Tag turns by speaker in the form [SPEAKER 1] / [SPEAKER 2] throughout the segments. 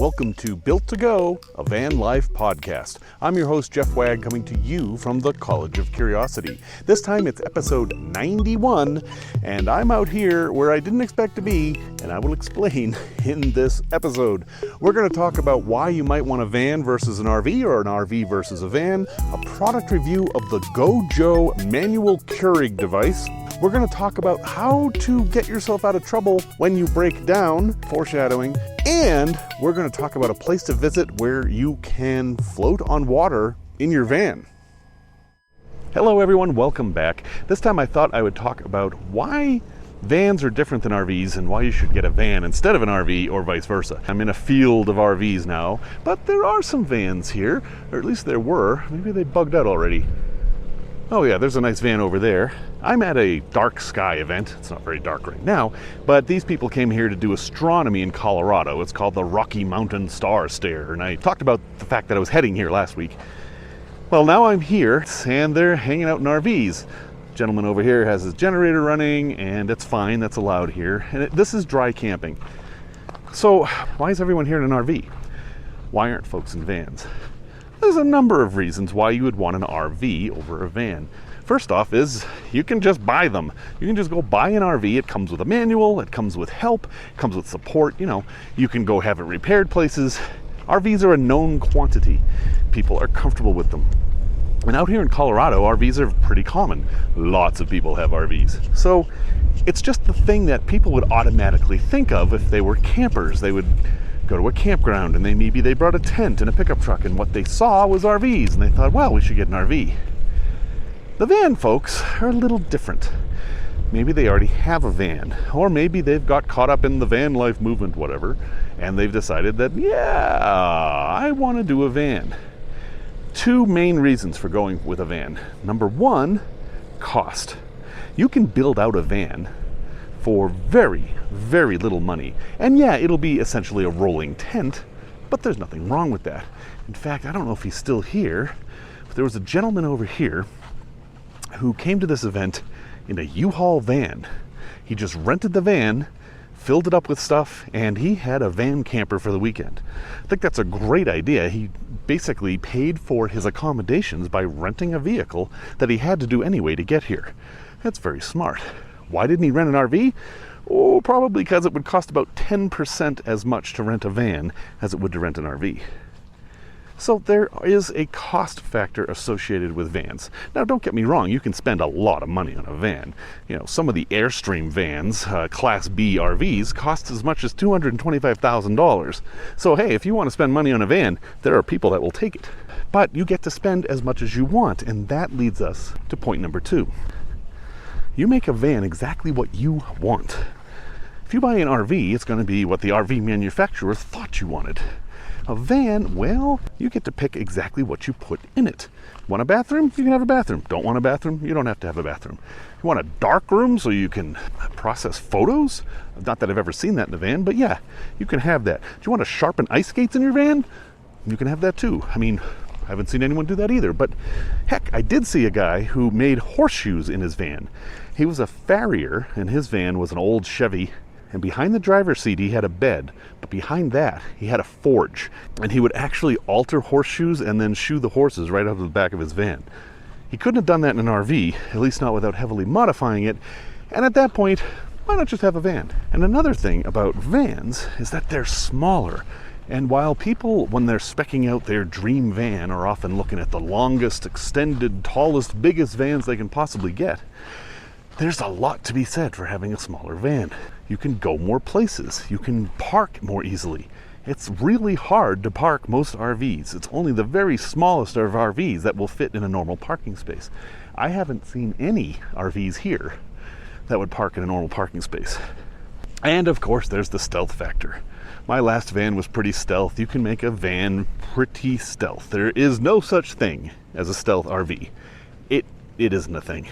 [SPEAKER 1] Welcome to Built to Go, a van life podcast. I'm your host, Jeff Wagg, coming to you from the College of Curiosity. This time it's episode 91, and I'm out here where I didn't expect to be, and I will explain in this episode. We're going to talk about why you might want a van versus an RV, or an RV versus a van, a product review of the MyJo manual Keurig device. We're going to talk about how to get yourself out of trouble when you break down, foreshadowing, and we're going to talk about a place to visit where you can float on water in your van. Hello everyone, welcome back. This time I thought I would talk about why vans are different than RVs and why you should get a van instead of an RV or vice versa. I'm in a field of RVs now, but there are some vans here, or at least there were. Maybe they bugged out already. Oh yeah, there's a nice van over there. I'm at a dark sky event. It's not very dark right now, but these people came here to do astronomy in Colorado. It's called the Rocky Mountain Star Stare, and I talked about the fact that I was heading here last week. Well, now I'm here, and they're hanging out in RVs. The gentleman over here has his generator running, and it's fine, that's allowed here. And this is dry camping. So, why is everyone here in an RV? Why aren't folks in vans? There's a number of reasons why you would want an RV over a van. First off is you can just buy them. You can just go buy an RV. It comes with a manual, it comes with help, it comes with support. You can go have it repaired places. RVs are a known quantity. People are comfortable with them. And out here in Colorado, RVs are pretty common. Lots of people have RVs. So it's just the thing that people would automatically think of if they were campers. They would go to a campground and maybe they brought a tent and a pickup truck, and what they saw was RVs, and they thought, well, we should get an RV. The van folks are a little different. Maybe they already have a van, or maybe they've got caught up in the van life movement, whatever, and they've decided that, yeah, I want to do a van. Two main reasons for going with a van. Number one, cost. You can build out a van for very, very little money. And yeah, it'll be essentially a rolling tent, but there's nothing wrong with that. In fact, I don't know if he's still here, but there was a gentleman over here who came to this event in a U-Haul van. He just rented the van, filled it up with stuff, and he had a van camper for the weekend. I think that's a great idea. He basically paid for his accommodations by renting a vehicle that he had to do anyway to get here. That's very smart. Why didn't he rent an RV? Oh, probably because it would cost about 10% as much to rent a van as it would to rent an RV. So there is a cost factor associated with vans. Now, don't get me wrong, you can spend a lot of money on a van. Some of the Airstream vans, Class B RVs, cost as much as $225,000. So hey, if you want to spend money on a van, there are people that will take it. But you get to spend as much as you want, and that leads us to point number two. You make a van exactly what you want. If you buy an RV, it's going to be what the RV manufacturer thought you wanted. A van, well, you get to pick exactly what you put in it. Want a bathroom? You can have a bathroom. Don't want a bathroom? You don't have to have a bathroom. You want a dark room so you can process photos? Not that I've ever seen that in a van, but yeah, you can have that. Do you want to sharpen ice skates in your van? You can have that too. I haven't seen anyone do that either, but heck, I did see a guy who made horseshoes in his van. He was a farrier, and his van was an old Chevy, and behind the driver's seat he had a bed, but behind that he had a forge, and he would actually alter horseshoes and then shoe the horses right out of the back of his van. He couldn't have done that in an RV, at least not without heavily modifying it, and at that point, why not just have a van? And another thing about vans is that they're smaller. And while people, when they're speccing out their dream van, are often looking at the longest, extended, tallest, biggest vans they can possibly get, there's a lot to be said for having a smaller van. You can go more places. You can park more easily. It's really hard to park most RVs. It's only the very smallest of RVs that will fit in a normal parking space. I haven't seen any RVs here that would park in a normal parking space. And of course, there's the stealth factor. My last van was pretty stealth. You can make a van pretty stealth. There is no such thing as a stealth RV. It isn't a thing.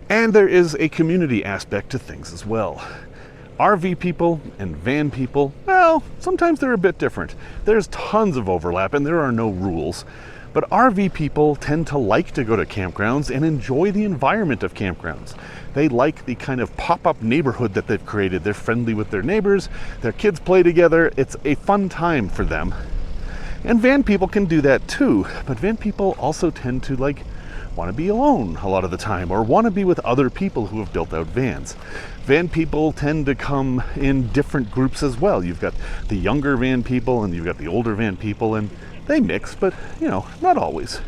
[SPEAKER 1] And there is a community aspect to things as well. RV people and van people, well, sometimes they're a bit different. There's tons of overlap and there are no rules. But RV people tend to like to go to campgrounds and enjoy the environment of campgrounds. They like the kind of pop-up neighborhood that they've created. They're friendly with their neighbors, their kids play together. It's a fun time for them. And van people can do that too, but van people also tend to want to be alone a lot of the time, or want to be with other people who have built out vans. Van people tend to come in different groups as well. You've got the younger van people and you've got the older van people, and they mix, but not always.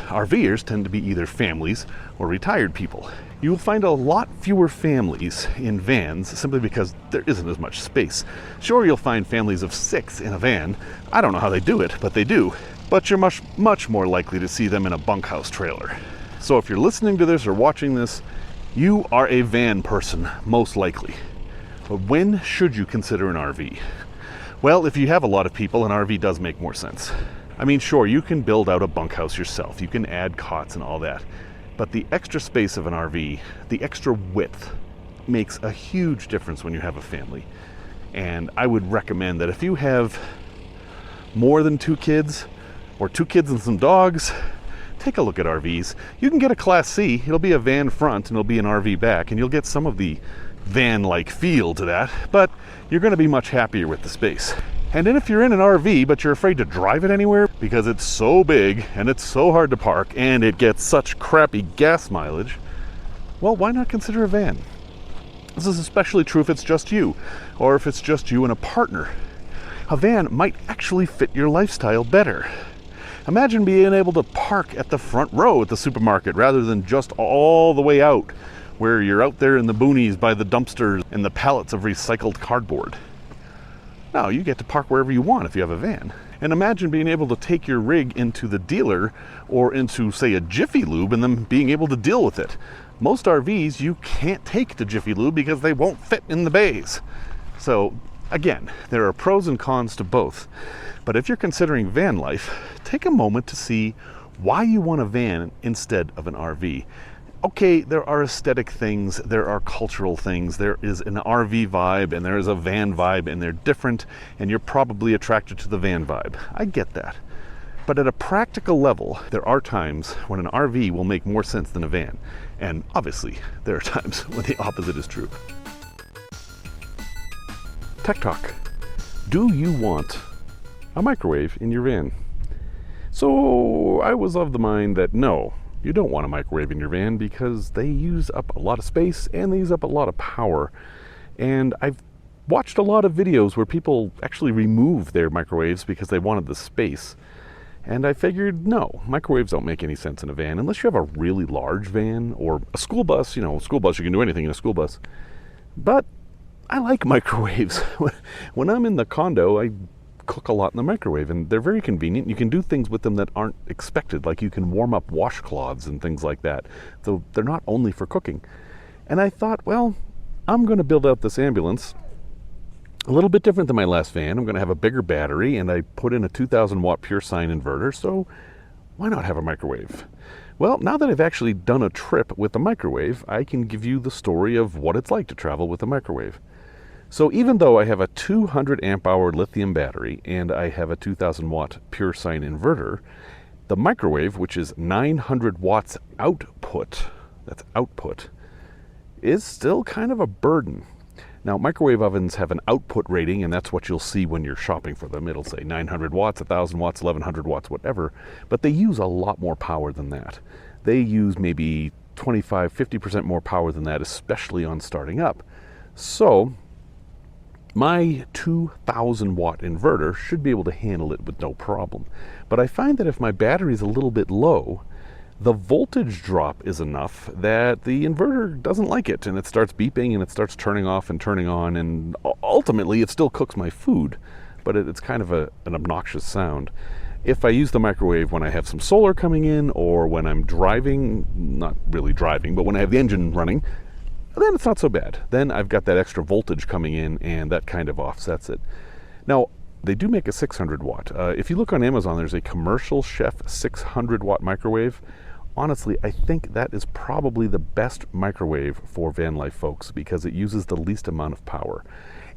[SPEAKER 1] RVers tend to be either families or retired people. You will find a lot fewer families in vans simply because there isn't as much space. Sure, you'll find families of 6 in a van. I don't know how they do it, but they do. But you're much more likely to see them in a bunkhouse trailer. So if you're listening to this or watching this, you are a van person, most likely. But when should you consider an RV? Well, if you have a lot of people, an RV does make more sense. I mean, sure, you can build out a bunkhouse yourself. You can add cots and all that. But the extra space of an RV, the extra width, makes a huge difference when you have a family. And I would recommend that if you have more than 2 kids, or 2 kids and some dogs, take a look at RVs. You can get a Class C. It'll be a van front and it'll be an RV back, and you'll get some of the van-like feel to that, but you're going to be much happier with the space. And then if you're in an RV but you're afraid to drive it anywhere because it's so big and it's so hard to park and it gets such crappy gas mileage, well, why not consider a van? This is especially true if it's just you, or if it's just you and a partner. A van might actually fit your lifestyle better. Imagine being able to park at the front row at the supermarket rather than just all the way out, where you're out there in the boonies by the dumpsters and the pallets of recycled cardboard. No, you get to park wherever you want if you have a van. And imagine being able to take your rig into the dealer or into, say, a Jiffy Lube and then being able to deal with it. Most RVs you can't take to Jiffy Lube because they won't fit in the bays. So, again, there are pros and cons to both. But if you're considering van life, take a moment to see why you want a van instead of an RV. Okay, there are aesthetic things, there are cultural things, there is an RV vibe and there is a van vibe, and they're different, and you're probably attracted to the van vibe. I get that. But at a practical level, there are times when an RV will make more sense than a van. And obviously, there are times when the opposite is true. Tech Talk. Do you want a microwave in your van? So I was of the mind that no, you don't want a microwave in your van because they use up a lot of space and they use up a lot of power. And I've watched a lot of videos where people actually remove their microwaves because they wanted the space. And I figured, no, microwaves don't make any sense in a van unless you have a really large van or a school bus. You can do anything in a school bus. But I like microwaves. When I'm in the condo, I cook a lot in the microwave, and they're very convenient. You can do things with them that aren't expected, like you can warm up washcloths and things like that. So they're not only for cooking. And I thought, well, I'm going to build out this ambulance a little bit different than my last van. I'm going to have a bigger battery, and I put in a 2,000 watt pure sine inverter, so why not have a microwave? Well, now that I've actually done a trip with a microwave, I can give you the story of what it's like to travel with a microwave. So even though I have a 200 amp hour lithium battery and I have a 2,000 watt pure sine inverter, the microwave, which is 900 watts output, that's output, is still kind of a burden. Now, microwave ovens have an output rating, and that's what you'll see when you're shopping for them. It'll say 900 watts, 1,000 watts, 1,100 watts, whatever, but they use a lot more power than that. They use maybe 25, 50% more power than that, especially on starting up. So my 2,000 watt inverter should be able to handle it with no problem. But I find that if my battery is a little bit low, the voltage drop is enough that the inverter doesn't like it, and it starts beeping and it starts turning off and turning on, and ultimately it still cooks my food, but it's kind of an obnoxious sound. If I use the microwave when I have some solar coming in, or when I'm driving, not really driving, but when I have the engine running, then it's not so bad. Then I've got that extra voltage coming in, and that kind of offsets it. Now, they do make a 600 watt. If you look on Amazon, there's a commercial chef 600 watt microwave. Honestly, I think that is probably the best microwave for van life folks because it uses the least amount of power.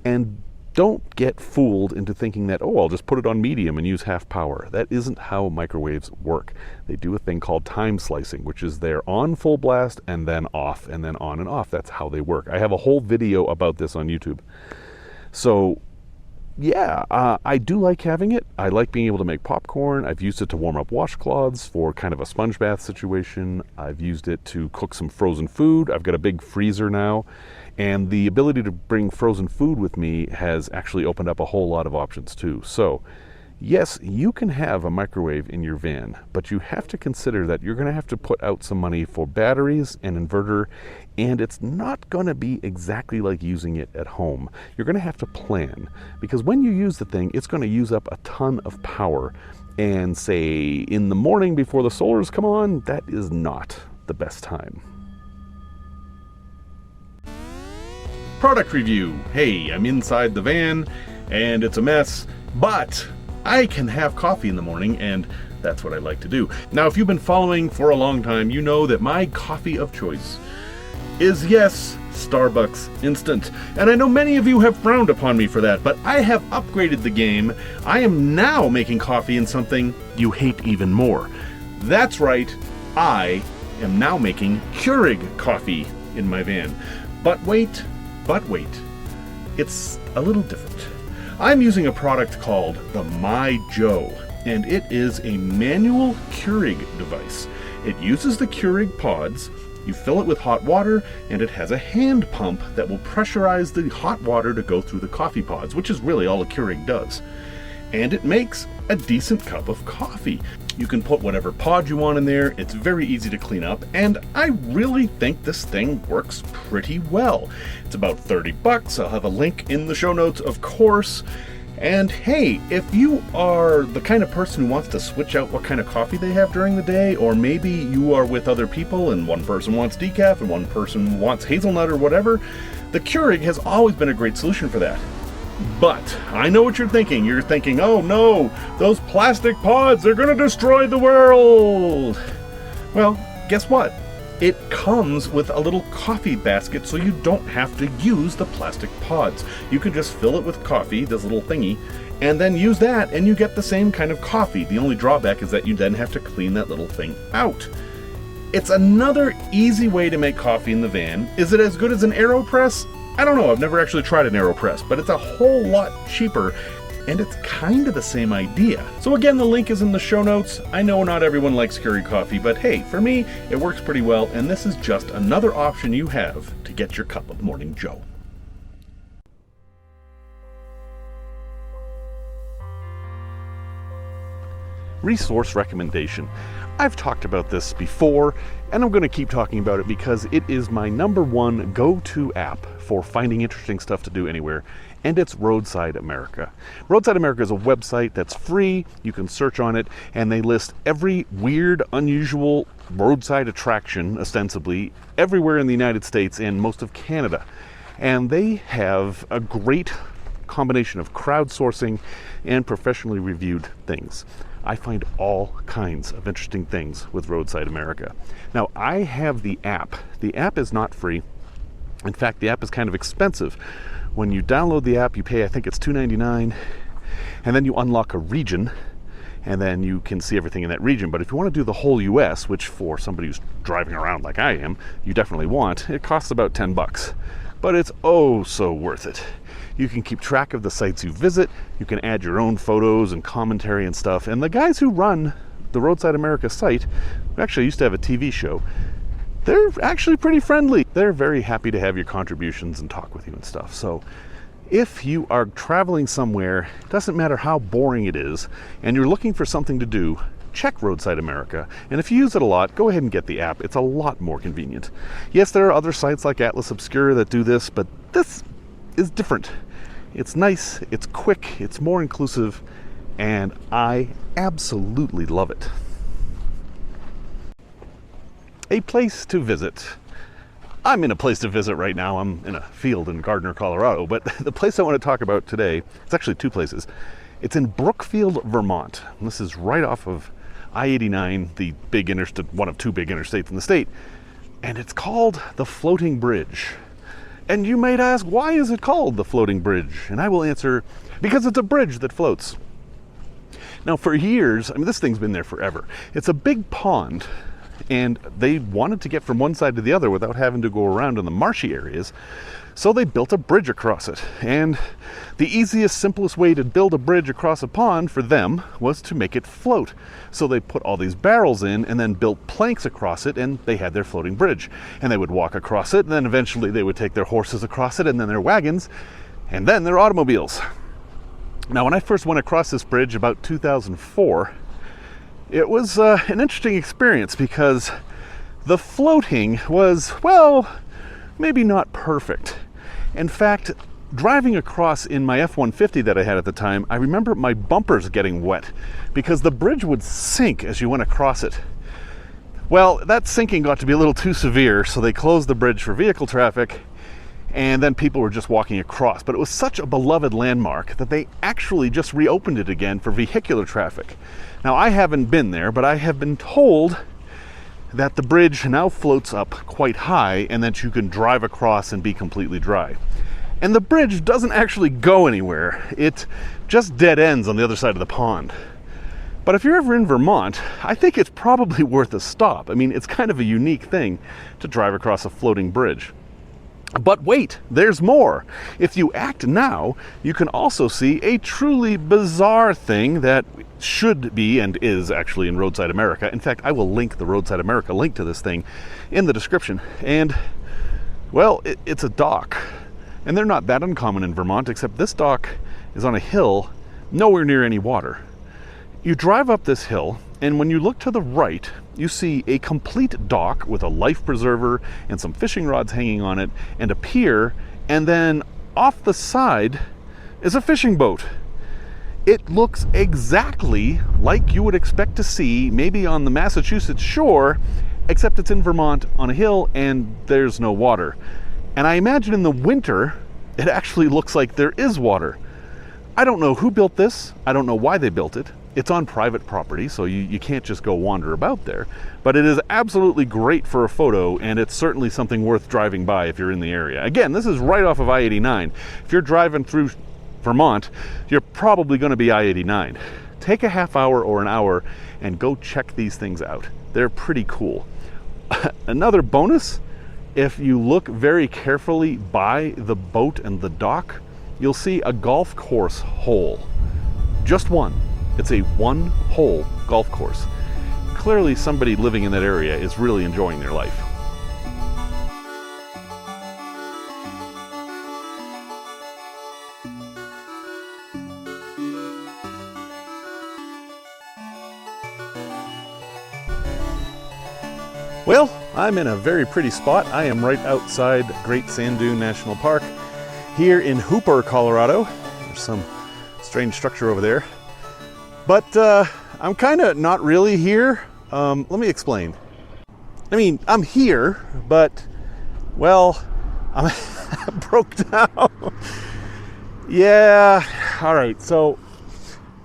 [SPEAKER 1] And Don't get fooled into thinking that, oh, I'll just put it on medium and use half power. That isn't how microwaves work. They do a thing called time slicing, which is they're on full blast and then off and then on and off. That's how they work. I have a whole video about this on YouTube. So yeah, I do like having it. I like being able to make popcorn. I've used it to warm up washcloths for kind of a sponge bath situation. I've used it to cook some frozen food. I've got a big freezer now. And the ability to bring frozen food with me has actually opened up a whole lot of options too. So yes, you can have a microwave in your van, but you have to consider that you're going to have to put out some money for batteries and inverter, and it's not going to be exactly like using it at home. You're going to have to plan, because when you use the thing, it's going to use up a ton of power. And say in the morning before the solars come on, that is not the best time. Product review. Hey, I'm inside the van and it's a mess, but I can have coffee in the morning, and that's what I like to do. Now, if you've been following for a long time, you know that my coffee of choice is, yes, Starbucks Instant. And I know many of you have frowned upon me for that, but I have upgraded the game. I am now making coffee in something you hate even more. That's right, I am now making Keurig coffee in my van. But wait, it's a little different. I'm using a product called the MyJo, and it is a manual Keurig device. It uses the Keurig pods, you fill it with hot water, and it has a hand pump that will pressurize the hot water to go through the coffee pods, which is really all a Keurig does. And it makes a decent cup of coffee. You can put whatever pod you want in there, it's very easy to clean up, and I really think this thing works pretty well. It's about $30, I'll have a link in the show notes, of course. And hey, if you are the kind of person who wants to switch out what kind of coffee they have during the day, or maybe you are with other people and one person wants decaf and one person wants hazelnut or whatever, the Keurig has always been a great solution for that. But I know what you're thinking. You're thinking, oh no, those plastic pods, they're going to destroy the world. Well, guess what? It comes with a little coffee basket, so you don't have to use the plastic pods. You can just fill it with coffee, this little thingy, and then use that, and you get the same kind of coffee. The only drawback is that you then have to clean that little thing out. It's another easy way to make coffee in the van. Is it as good as an AeroPress? I don't know, I've never actually tried an AeroPress, but it's a whole lot cheaper, and it's kind of the same idea. So again, the link is in the show notes. I know not everyone likes Keurig coffee, but hey, for me, it works pretty well, and this is just another option you have to get your cup of Morning Joe. Resource recommendation. I've talked about this before, and I'm going to keep talking about it because it is my #1 go-to app for finding interesting stuff to do anywhere, and it's Roadside America. Roadside America is a website that's free. You can search on it, and they list every weird, unusual roadside attraction, ostensibly, everywhere in the United States and most of Canada. And they have a great combination of crowdsourcing and professionally reviewed things. I find all kinds of interesting things with Roadside America. Now, I have the app. The app is not free. In fact, the app is kind of expensive. When you download the app, you pay, I think it's $2.99, and then you unlock a region, and then you can see everything in that region. But if you want to do the whole US, which for somebody who's driving around like I am, you definitely want, it costs about $10. But it's oh so worth it. You can keep track of the sites you visit, you can add your own photos and commentary and stuff, and the guys who run the Roadside America site, who actually used to have a TV show, they're actually pretty friendly. They're very happy to have your contributions and talk with you and stuff. So if you are traveling somewhere, it doesn't matter how boring it is, and you're looking for something to do, check Roadside America. And if you use it a lot, go ahead and get the app. It's a lot more convenient. Yes, there are other sites like Atlas Obscura that do this, but this is different. It's nice, it's quick, it's more inclusive, and I absolutely love it. A place to visit. I'm in a place to visit right now. I'm in a field in Gardner, Colorado, but the place I want to talk about today, it's actually two places. It's in Brookfield, Vermont. And this is right off of I-89, the big interstate, one of two big interstates in the state, and it's called the Floating Bridge. And you might ask, why is it called the floating bridge? And I will answer, because it's a bridge that floats. Now for years, I mean, this thing's been there forever. It's a big pond, and they wanted to get from one side to the other without having to go around in the marshy areas. So they built a bridge across it. And the easiest, simplest way to build a bridge across a pond for them was to make it float. So they put all these barrels in and then built planks across it, and they had their floating bridge. And they would walk across it, and then eventually they would take their horses across it, and then their wagons, and then their automobiles. Now, when I first went across this bridge about 2004, it was an interesting experience because the floating was, well, maybe not perfect. In fact, driving across in my F-150 that I had at the time, I remember my bumpers getting wet because the bridge would sink as you went across it. Well, that sinking got to be a little too severe, so they closed the bridge for vehicle traffic, and then people were just walking across. But it was such a beloved landmark that they actually just reopened it again for vehicular traffic. Now, I haven't been there, but I have been told that the bridge now floats up quite high and that you can drive across and be completely dry. And the bridge doesn't actually go anywhere. It just dead ends on the other side of the pond. But if you're ever in Vermont, I think it's probably worth a stop. I mean, it's kind of a unique thing to drive across a floating bridge. But wait, there's more. If you act now, you can also see a truly bizarre thing that should be and is actually in Roadside America. In fact, I will link the Roadside America link to this thing in the description. And, well, it's a dock. And they're not that uncommon in Vermont, except this dock is on a hill nowhere near any water. You drive up this hill, and when you look to the right, you see a complete dock with a life preserver and some fishing rods hanging on it and a pier, and then off the side is a fishing boat. It looks exactly like you would expect to see maybe on the Massachusetts shore, except it's in Vermont on a hill and there's no water. And I imagine in the winter, it actually looks like there is water. I don't know who built this. I don't know why they built it. It's on private property, so you can't just go wander about there. But it is absolutely great for a photo, and it's certainly something worth driving by if you're in the area. Again, this is right off of I-89. If you're driving through Vermont, you're probably going to be I-89. Take a half hour or an hour and go check these things out. They're pretty cool. Another bonus, if you look very carefully by the boat and the dock, you'll see a golf course hole. Just one. It's a one-hole golf course. Clearly somebody living in that area is really enjoying their life. Well, I'm in a very pretty spot. I am right outside Great Sand Dune National Park here in Hooper, Colorado. There's some strange structure over there. But I'm kind of not really here. Let me explain. I mean, I'm here, but, well, I'm broke down. Yeah, all right, so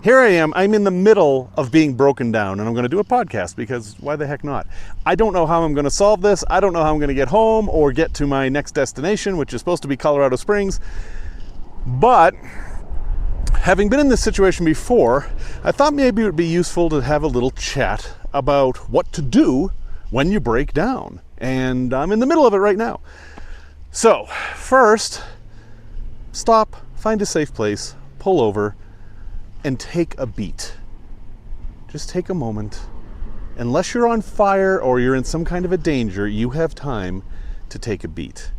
[SPEAKER 1] here I am. I'm in the middle of being broken down, and I'm going to do a podcast because why the heck not? I don't know how I'm going to solve this. I don't know how I'm going to get home or get to my next destination, which is supposed to be Colorado Springs. But having been in this situation before, I thought maybe it would be useful to have a little chat about what to do when you break down. And I'm in the middle of it right now. So, first, stop, find a safe place, pull over, and take a beat. Just take a moment. Unless you're on fire or you're in some kind of a danger, you have time to take a beat.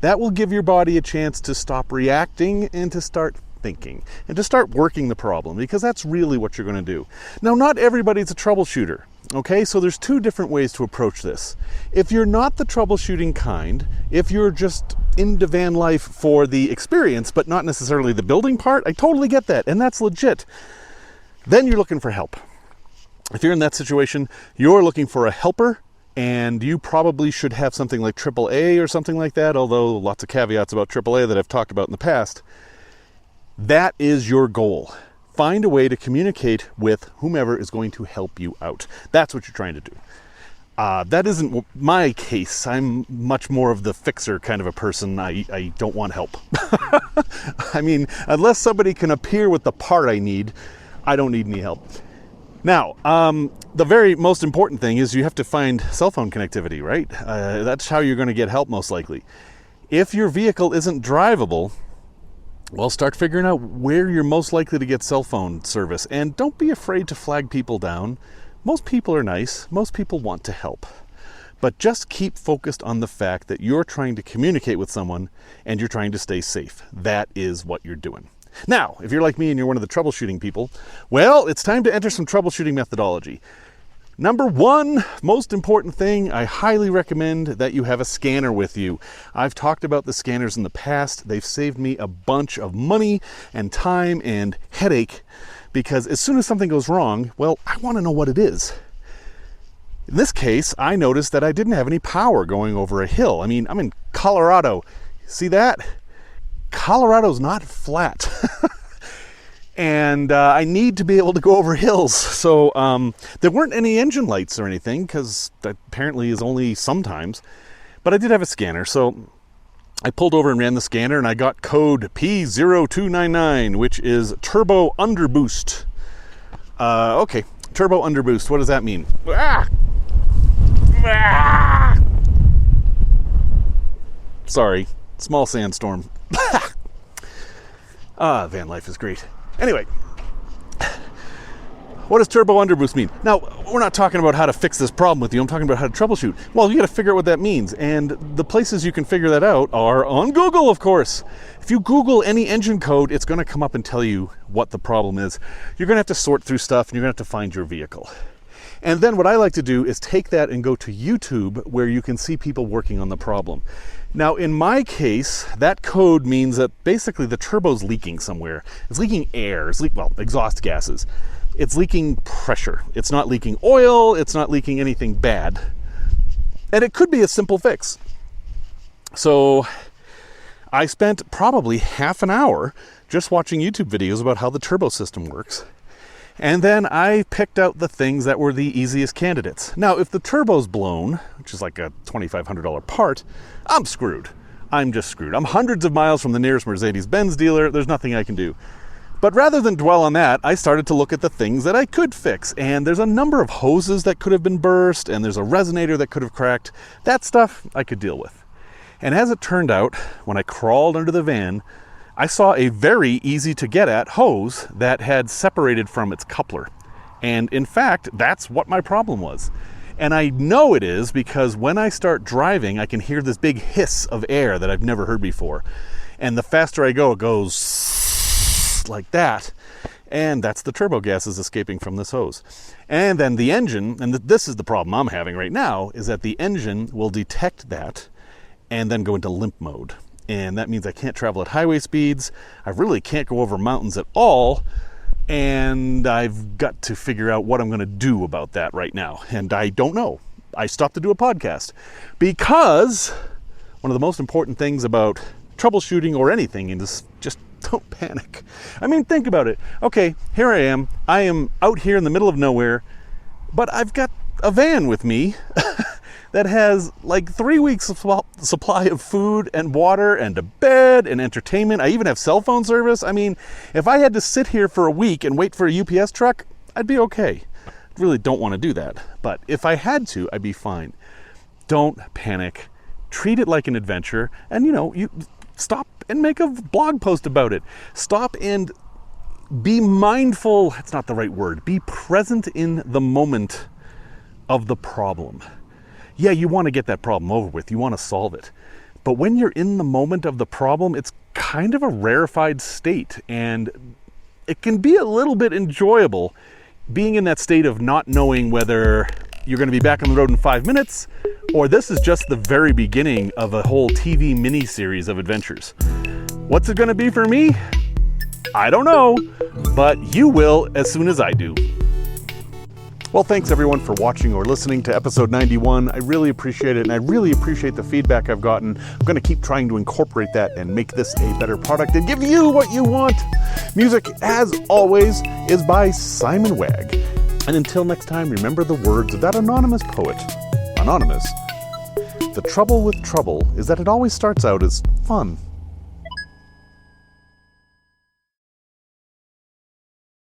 [SPEAKER 1] That will give your body a chance to stop reacting and to start thinking and to start working the problem, because that's really what you're going to do. Now, not everybody's a troubleshooter, okay? So there's two different ways to approach this. If you're not the troubleshooting kind, if you're just into van life for the experience, but not necessarily the building part, I totally get that, and that's legit. Then you're looking for help. If you're in that situation, you're looking for a helper, and you probably should have something like AAA or something like that, although lots of caveats about AAA that I've talked about in the past. That is your goal. Find a way to communicate with whomever is going to help you out. That's what you're trying to do. That isn't my case. I'm much more of the fixer kind of a person. I don't want help. I mean, unless somebody can appear with the part I need, I don't need any help. Now, the very most important thing is you have to find cell phone connectivity, right? That's how you're going to get help most likely. If your vehicle isn't drivable, well, start figuring out where you're most likely to get cell phone service. And don't be afraid to flag people down. Most people are nice. Most people want to help. But just keep focused on the fact that you're trying to communicate with someone and you're trying to stay safe. That is what you're doing. Now, if you're like me and you're one of the troubleshooting people, well, it's time to enter some troubleshooting methodology. Number one, most important thing, I highly recommend that you have a scanner with you. I've talked about the scanners in the past. They've saved me a bunch of money and time and headache because as soon as something goes wrong, well, I want to know what it is. In this case, I noticed that I didn't have any power going over a hill. I mean, I'm in Colorado. See that? Colorado's not flat. And I need to be able to go over hills. So there weren't any engine lights or anything, because that apparently is only sometimes. But I did have a scanner, so I pulled over and ran the scanner, and I got code P0299, which is turbo underboost. Okay, turbo underboost, what does that mean? Sorry, small sandstorm. Van life is great. Anyway, what does turbo underboost mean? Now, we're not talking about how to fix this problem with you. I'm talking about how to troubleshoot. Well, you got to figure out what that means. And the places you can figure that out are on Google, of course. If you Google any engine code, it's going to come up and tell you what the problem is. You're going to have to sort through stuff and you're going to have to find your vehicle. And then what I like to do is take that and go to YouTube where you can see people working on the problem. Now, in my case, that code means that basically the turbo's leaking somewhere. It's leaking air, exhaust gases. It's leaking pressure. It's not leaking oil. It's not leaking anything bad. And it could be a simple fix. So I spent probably half an hour just watching YouTube videos about how the turbo system works. And then I picked out the things that were the easiest candidates. Now, if the turbo's blown, which is like a $2,500 part, I'm screwed. I'm just screwed. I'm hundreds of miles from the nearest Mercedes-Benz dealer. There's nothing I can do. But rather than dwell on that, I started to look at the things that I could fix. And there's a number of hoses that could have been burst, and there's a resonator that could have cracked. That stuff I could deal with. And as it turned out, when I crawled under the van, I saw a very easy to get at hose that had separated from its coupler. And in fact, that's what my problem was. And I know it is because when I start driving, I can hear this big hiss of air that I've never heard before. And the faster I go, it goes like that. And that's the turbo gases escaping from this hose. And then the engine, and this is the problem I'm having right now, is that the engine will detect that and then go into limp mode. And that means I can't travel at highway speeds. I really can't go over mountains at all. And I've got to figure out what I'm going to do about that right now. And I don't know. I stopped to do a podcast because one of the most important things about troubleshooting or anything is just don't panic. I mean, think about it. Okay, here I am. I am out here in the middle of nowhere, but I've got a van with me that has like 3 weeks of supply of food and water and a bed and entertainment. I even have cell phone service. I mean, if I had to sit here for a week and wait for a UPS truck, I'd be okay. I really don't want to do that. But if I had to, I'd be fine. Don't panic. Treat it like an adventure. And you stop and make a blog post about it. Stop and be mindful. It's not the right word. Be present in the moment of the problem. Yeah, you want to get that problem over with. You want to solve it. But when you're in the moment of the problem, it's kind of a rarefied state. And it can be a little bit enjoyable being in that state of not knowing whether you're going to be back on the road in 5 minutes or this is just the very beginning of a whole TV mini-series of adventures. What's it going to be for me? I don't know, but you will as soon as I do. Well, thanks everyone for watching or listening to episode 91. I really appreciate it, and I really appreciate the feedback I've gotten. I'm going to keep trying to incorporate that and make this a better product and give you what you want. Music, as always, is by Simon Wagg. And until next time, remember the words of that anonymous poet. Anonymous. The trouble with trouble is that it always starts out as fun.